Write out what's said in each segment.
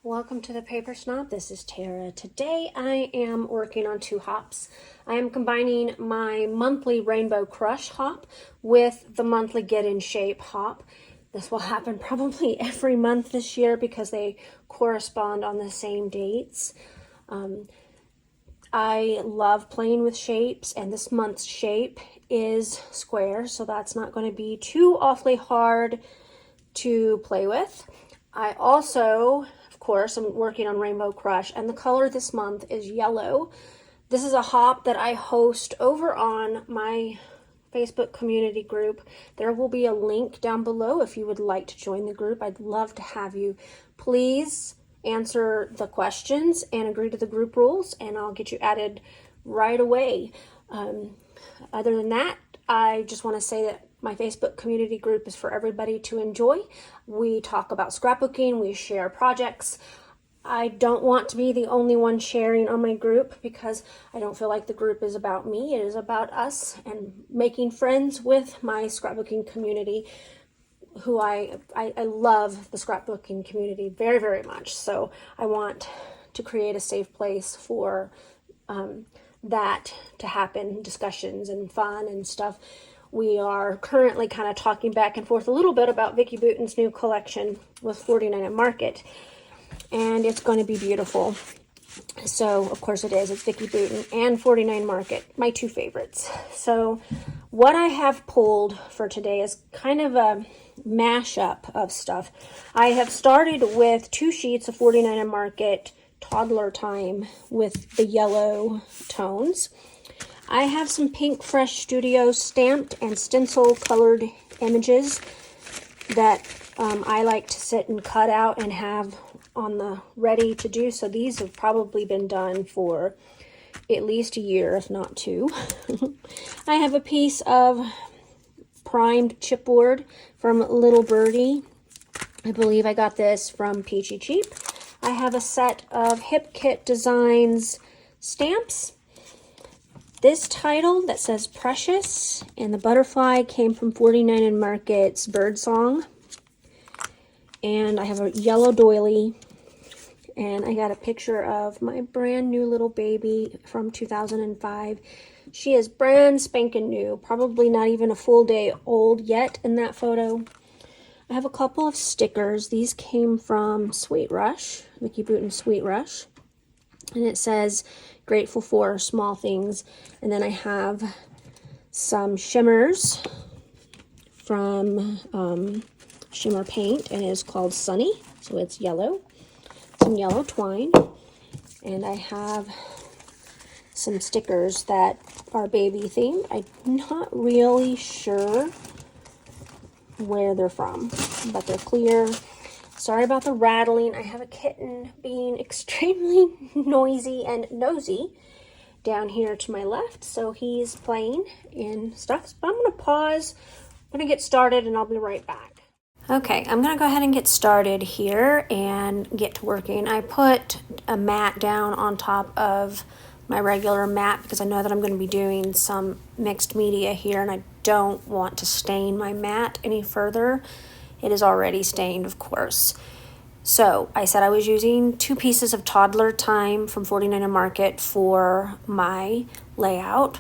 Welcome to the Paper Snob. This is Tara. Today I am working on two hops. I am combining my monthly Rainbow Crush hop with the monthly Get in Shape hop. This will happen probably every month this year because they correspond on the same dates. I love playing with shapes, and this month's shape is square, so that's not going to be too awfully hard to play with. I also, of course, I'm working on Rainbow Crush, and the color this month is yellow. This is a hop that I host over on my Facebook community group. There will be a link down below if you would like to join the group. I'd love to have you. Please answer the questions and agree to the group rules, and I'll get you added right away. Other than that, I just want to say that my Facebook community group is for everybody to enjoy. We talk about scrapbooking, we share projects. I don't want to be the only one sharing on my group because I don't feel like the group is about me. It is about us and making friends with my scrapbooking community, who I love the scrapbooking community very, very much. So I want to create a safe place for that to happen, discussions and fun and stuff. We are currently kind of talking back and forth a little bit about Vicki Boutin's new collection with 49 at Market, and it's going to be beautiful. So, of course it is. It's Vicki Boutin and 49 Market, my two favorites. So, what I have pulled for today is kind of a mashup of stuff. I have started with 2 sheets of 49 at Market Toddler Time with the yellow tones. I have some Pink Fresh Studio stamped and stencil colored images that I like to sit and cut out and have on the ready to do. So these have probably been done for at least a year, if not 2. I have a piece of primed chipboard from Little Birdie. I believe I got this from Peachy Cheap. I have a set of Hip Kit Designs stamps. This title that says Precious, and the butterfly came from 49 at Market's Birdsong. And I have a yellow doily, and I got a picture of my brand new little baby from 2005. She is brand spanking new, probably not even a full day old yet in that photo. I have a couple of stickers. These came from Sweet Rush, Vicki Boutin Sweet Rush. And it says, grateful for small things. And then I have some shimmers from Shimmer Paint, and it is called Sunny. So it's yellow. Some yellow twine. And I have some stickers that are baby themed. I'm not really sure where they're from, but they're clear. Sorry about the rattling. I have a kitten being extremely noisy and nosy down here to my left, so he's playing in stuff. But I'm going to pause. I'm going to get started, and I'll be right back. Okay, I'm going to go ahead and get started here and get to working. I put a mat down on top of my regular mat because I know that I'm going to be doing some mixed media here, and I don't want to stain my mat any further. It is already stained, of course. So I said I was using 2 pieces of Toddler Time from 49 at Market for my layout.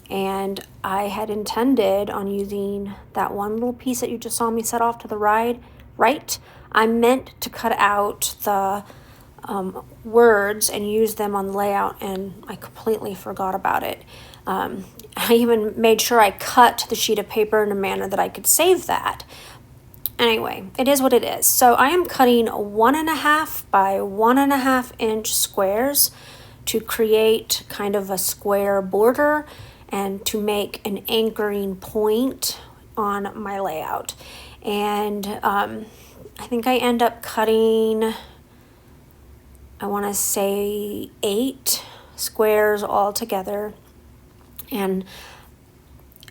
And I had intended on using that one little piece that you just saw me set off to the right. I meant to cut out the words and use them on the layout, and I completely forgot about it. I even made sure I cut the sheet of paper in a manner that I could save that. Anyway, it is what it is. So I am cutting 1.5 by 1.5 inch squares to create kind of a square border and to make an anchoring point on my layout. And I think I end up cutting, I want to say 8 squares all together. And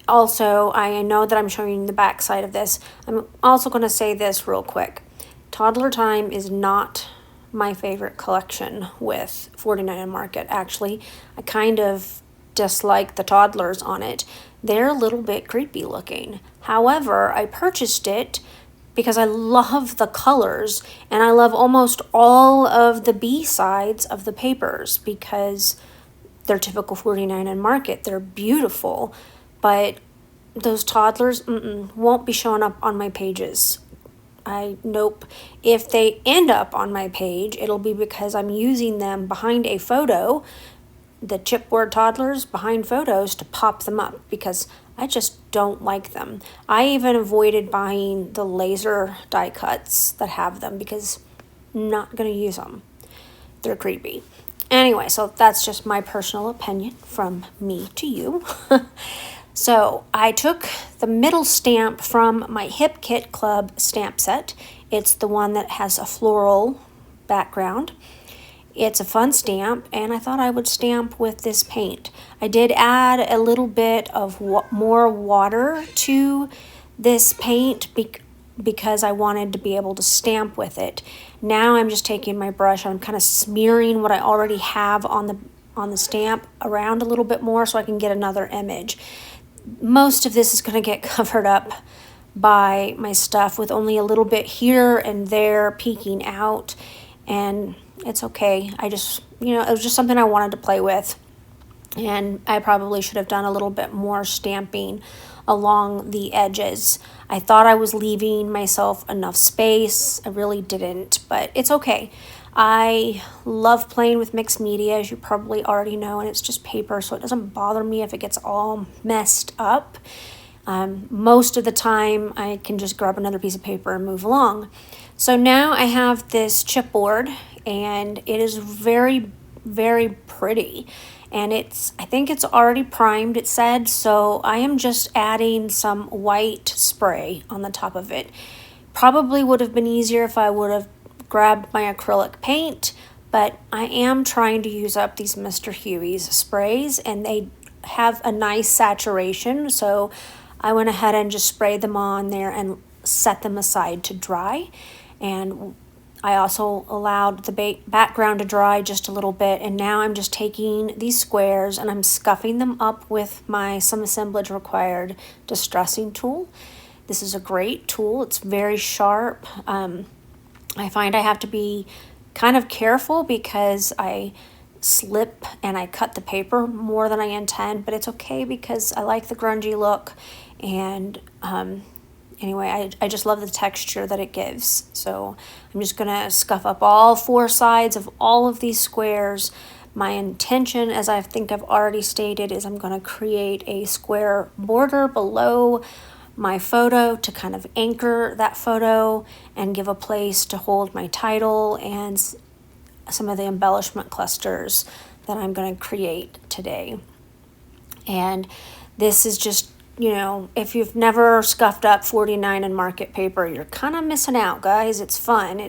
also, I know that I'm showing the back side of this. I'm also going to say this real quick. Toddler Time is not my favorite collection with 49 at Market. Actually, I kind of dislike the toddlers on it. They're a little bit creepy looking. However, I purchased it because I love the colors and I love almost all of the B sides of the papers because they're typical 49 and Market. They're beautiful, but those toddlers won't be showing up on my pages. Nope. If they end up on my page, it'll be because I'm using them behind a photo, the chipboard toddlers behind photos, to pop them up because I just don't like them. I even avoided buying the laser die cuts that have them because I'm not going to use them. They're creepy. Anyway, so that's just my personal opinion from me to you. So I took the middle stamp from my Hip Kit Club stamp set. It's the one that has a floral background. It's a fun stamp, and I thought I would stamp with this paint. I did add a little bit of more water to this paint because I wanted to be able to stamp with it. Now I'm just taking my brush, I'm kind of smearing what I already have on the stamp around a little bit more so I can get another image. Most of this is going to get covered up by my stuff with only a little bit here and there peeking out, and it's okay. I just, it was just something I wanted to play with, and I probably should have done a little bit more stamping along the edges. I thought I was leaving myself enough space. I really didn't, but it's okay. I love playing with mixed media, as you probably already know, and it's just paper, so it doesn't bother me if it gets all messed up. Most of the time, I can just grab another piece of paper and move along. So now I have this chipboard, and it is very, very pretty. And I think it's already primed, it said, so I am just adding some white spray on the top of it. Probably would have been easier if I would have grabbed my acrylic paint, but I am trying to use up these Mr. Huey's sprays, and they have a nice saturation, so I went ahead and just sprayed them on there and set them aside to dry. And I also allowed the background to dry just a little bit, and now I'm just taking these squares and I'm scuffing them up with my Some Assemblage Required distressing tool. This is a great tool. It's very sharp. I find I have to be kind of careful because I slip and I cut the paper more than I intend, but it's okay because I like the grungy look, and anyway, I just love the texture that it gives. So I'm just going to scuff up all four sides of all of these squares. My intention, as I think I've already stated, is I'm going to create a square border below my photo to kind of anchor that photo and give a place to hold my title and some of the embellishment clusters that I'm going to create today. And this is just, if you've never scuffed up 49 and Market paper, you're kind of missing out, guys. It's fun.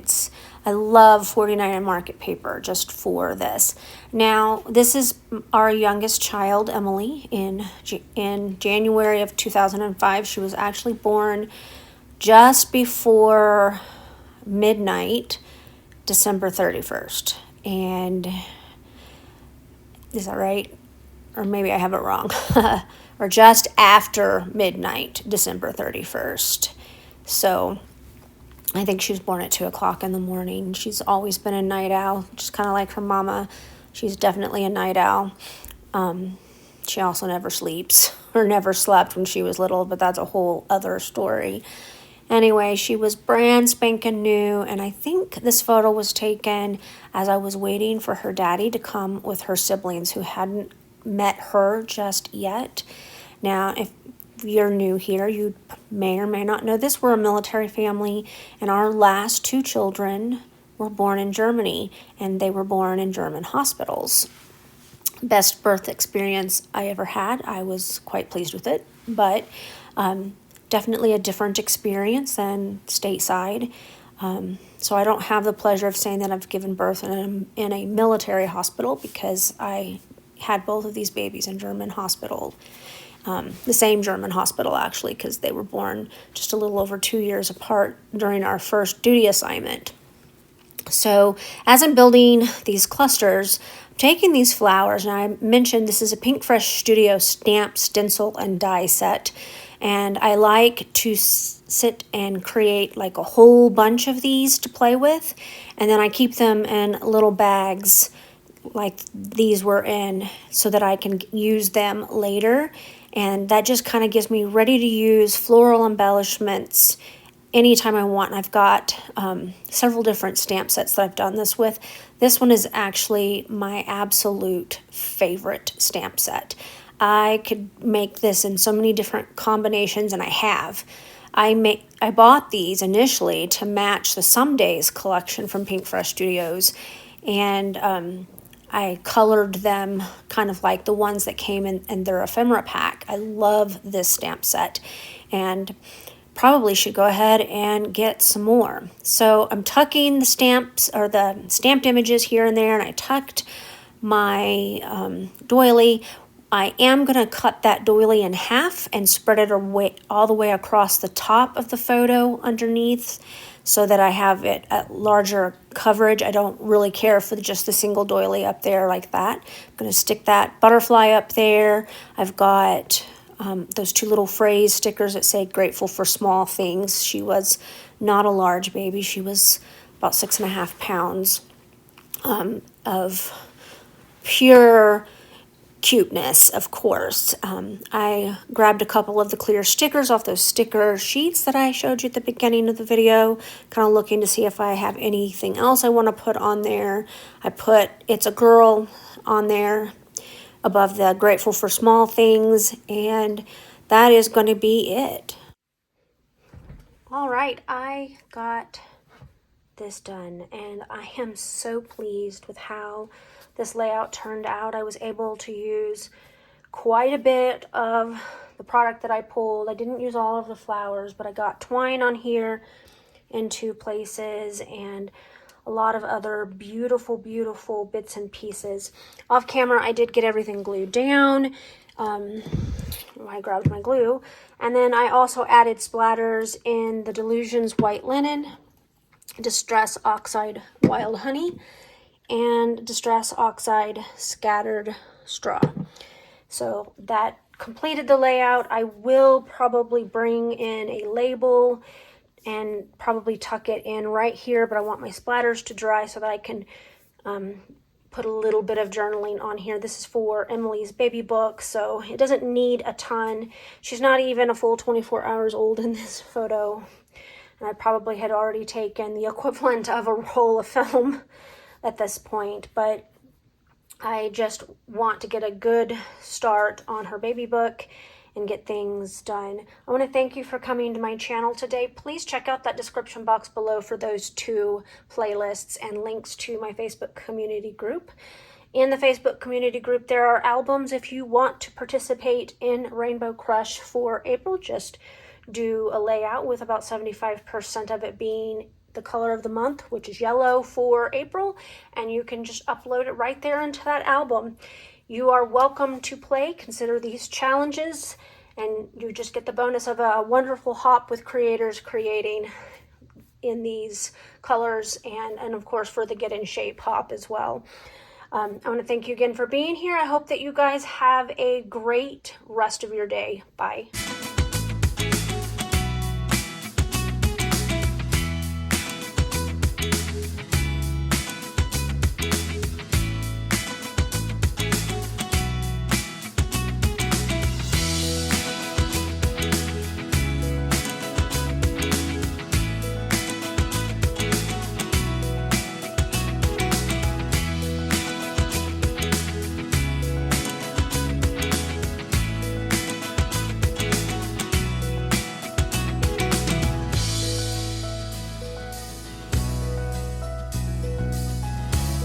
I love 49 and Market paper just for this. Now, this is our youngest child, Emily, in January of 2005. She was actually born just before midnight, December 31st. And is that right? Or maybe I have it wrong. Or just after midnight, December 31st. So I think she was born at 2 o'clock in the morning. She's always been a night owl, just kind of like her mama. She's definitely a night owl. She also never sleeps or never slept when she was little, but that's a whole other story. Anyway, she was brand spanking new, and I think this photo was taken as I was waiting for her daddy to come with her siblings who hadn't met her just yet. Now, if you're new here, you may or may not know this. We're a military family, and our last two children were born in Germany, and they were born in German hospitals. Best birth experience I ever had. I was quite pleased with it, but definitely a different experience than stateside. So I don't have the pleasure of saying that I've given birth in a military hospital because I had both of these babies in German hospital. The same German hospital, actually, because they were born just a little over 2 years apart during our first duty assignment. So as I'm building these clusters, I'm taking these flowers, and I mentioned this is a Pinkfresh Studio stamp, stencil, and die set. And I like to sit and create like a whole bunch of these to play with, and then I keep them in little bags like these were in so that I can use them later. And that just kind of gives me ready to use floral embellishments anytime I want. And I've got several different stamp sets that I've done this with. This one is actually my absolute favorite stamp set. I could make this in so many different combinations, and I have. I bought these initially to match the Some Days collection from Pink Fresh Studios, and I colored them kind of like the ones that came in their ephemera pack. I love this stamp set, and probably should go ahead and get some more. So I'm tucking the stamps or the stamped images here and there, and I tucked my doily. I am going to cut that doily in half and spread it away, all the way across the top of the photo underneath, so that I have it at larger coverage. I don't really care for just the single doily up there like that. I'm going to stick that butterfly up there. I've got those two little phrase stickers that say grateful for small things. She was not a large baby. She was about 6.5 pounds of pure cuteness, of course. I grabbed a couple of the clear stickers off those sticker sheets that I showed you at the beginning of the video, kind of looking to see if I have anything else I want to put on there. I put It's a Girl on there above the grateful for small things, and that is going to be it. All right, I got this done, and I am so pleased with how this layout turned out. I was able to use quite a bit of the product that I pulled. I didn't use all of the flowers, but I got twine on here in 2 places and a lot of other beautiful, beautiful bits and pieces. Off camera, I did get everything glued down. I grabbed my glue. And then I also added splatters in the Delusions White Linen, Distress Oxide Wild Honey, and Distress Oxide Scattered Straw. So that completed the layout. I will probably bring in a label and probably tuck it in right here, but I want my splatters to dry so that I can put a little bit of journaling on here. This is for Emily's baby book, so it doesn't need a ton. She's not even a full 24 hours old in this photo. And I probably had already taken the equivalent of a roll of film at this point, but I just want to get a good start on her baby book and get things done. I want to thank you for coming to my channel today. Please check out that description box below for those 2 playlists and links to my Facebook community group. In the Facebook community group, there are albums. If you want to participate in Rainbow Crush for April, just do a layout with about 75% of it being the color of the month, which is yellow for April, and you can just upload it right there into that album. You are welcome to play. Consider these challenges, and you just get the bonus of a wonderful hop with creators creating in these colors, and of course for the Get in Shape hop as well. I want to thank you again for being here. I hope that you guys have a great rest of your day. Bye.